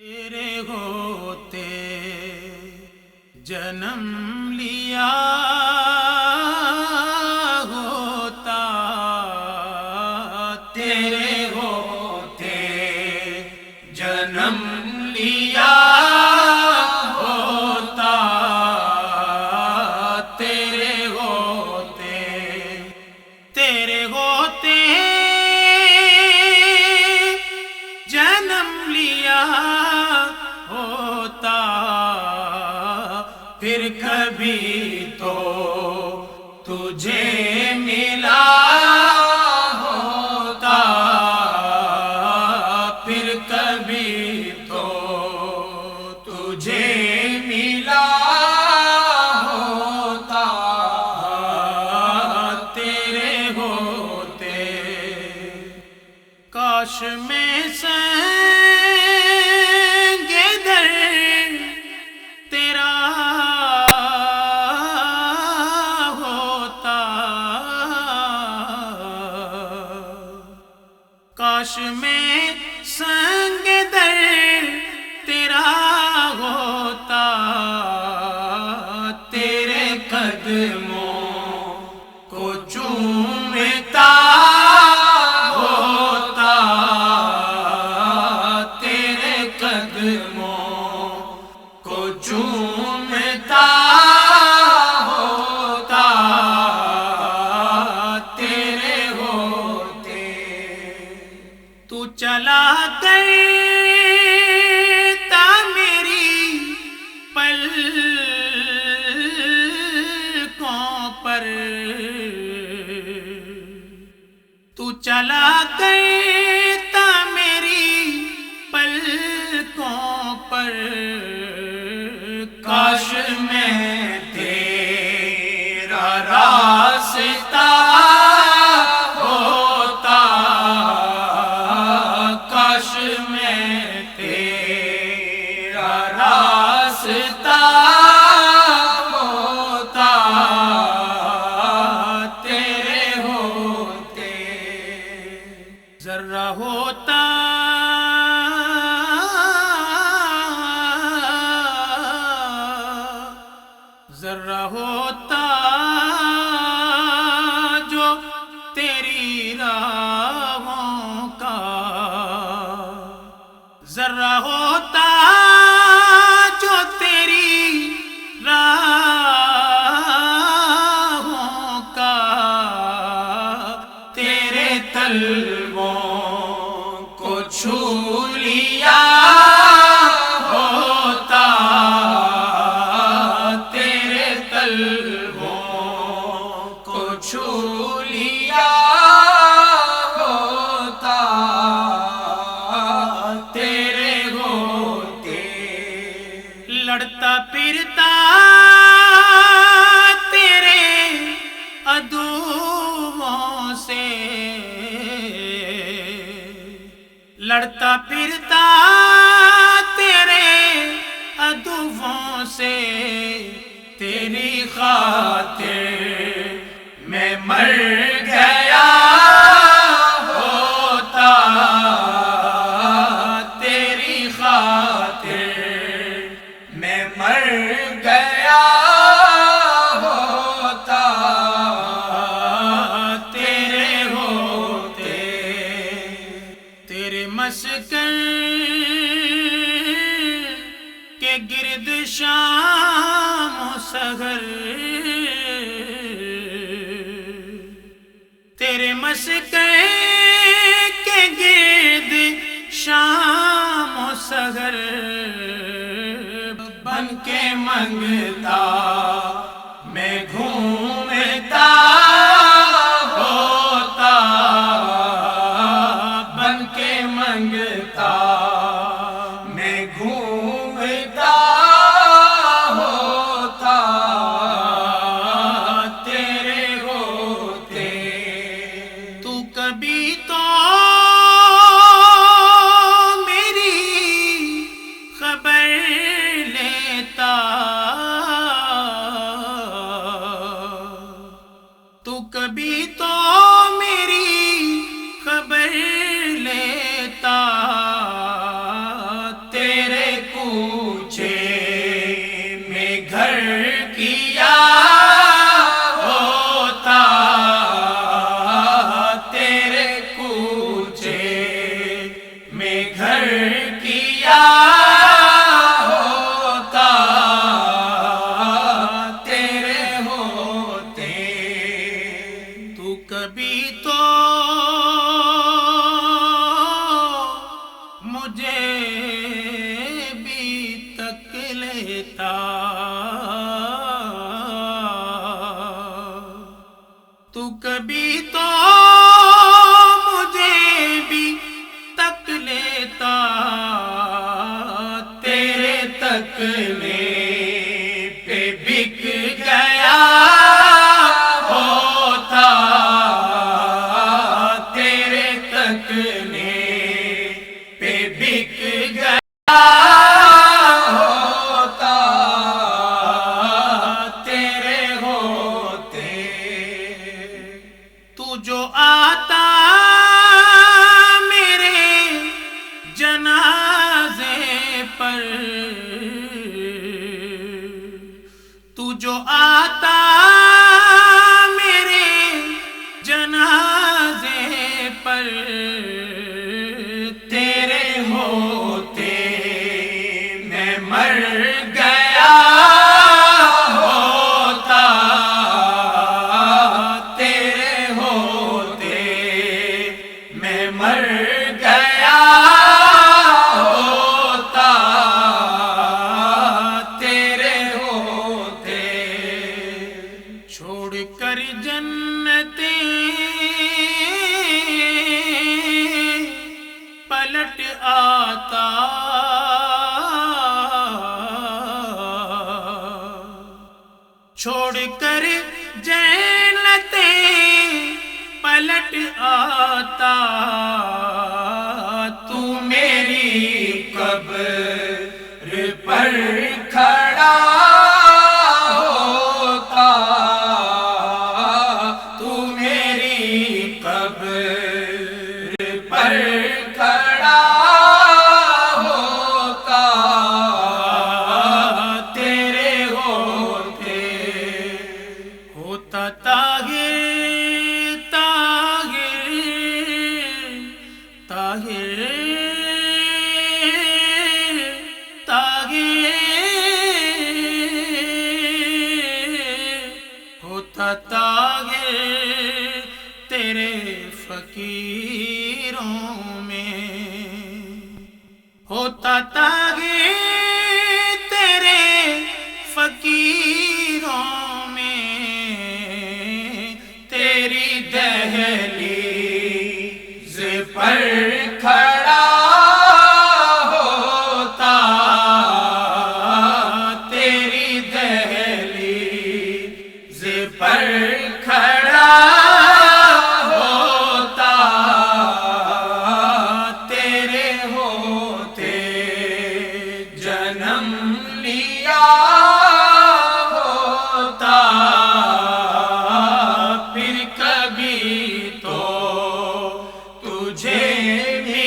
تیرے ہوتے جنم لیا ہوتا، تیرے ہوتے جنم لیا ہوتا، تیرے ہوتے جنم لیا ہوتا، پھر کبھی تو تجھے ملا ہوتا، پھر کبھی تو تجھے ملا ہوتا، تیرے ہوتے کاش میں کاش میں سنگ در تیرا ہوتا، تیرے قدموں کو چومتا ہوتا، تیرے قدموں کو چومتا ہوتا، تیرے ہوتے تو چلا کرتا میری پلکوں پر، تو چلا کرتا میری پلکوں پر، کاش میں تیرا راستہ ہوتا، کاش میں تیرا راستہ ہوتا، تیرے ہوتے ذرہ ہوتا ذرہ ہوتا جو تیری راہوں کا، ذرہ ہوتا جو تیری راہوں کا، تیرے تلووں کو چھو لیا ہوتا، تیرے تلووں کو چھو لیا ہوتا، تیرے ہوتے لڑتا پھرتا تیرے عدووں سے، لڑتا پھرتا تیرے عدووں سے، تیری خاطر میں مر گیا ہوتا، تیری خاطر میں مر گیا ہوتا، تیرے ہوتے تیرے مسکن کے گرد شام و سحر، تیرے مسکن کے گرد شام و سحر، بن کے منگتا میں گھومتا ہوتا، بن کے منگتا میں گھومتا ہوتا، تیرے ہوتے تو کبھی تو میری خبر لیتا، کوچے میں گھر کیا ہوتا، تیرے کوچے میں گھر کیا ہوتا، تیرے ہوتے تو کبھی تو مجھے بھی تک لیتا، تو کبھی تو مجھے بھی تک لیتا، تیرے تکنے پہ بک گیا ہوتا، تیرے تکنے پہ بک گیا ہوتا، تیرے ہوتے تو جو آتا میرے جنازے پر، تو جو آتا میرے جنازے پر، تیرے ہوتے میں مر گیا ہوتا، تیرے ہوتے میں مر گیا ہوتا، تیرے ہوتے چھوڑ کر جنتیں پلٹ آتا، چھوڑ کر جنتیں پلٹ آتا، تو میری قبر پر کھڑا ہوتا، تو میری قبر پر کھڑا ہوتا، تیرے ہوتے ہوتا طاہر طاہر طاہر طاہر، ہوتا طاہر تیرے فقیروں میں، ہوتا طاہر تیرے فقیروں میں، تیری دہلیز پر کھڑا ہوتا، تیری دہلیز پر کھڑا ہوتا، تیرے ہوتے جنم لیا ہوتا، پھر کبھی تو تجھے بھی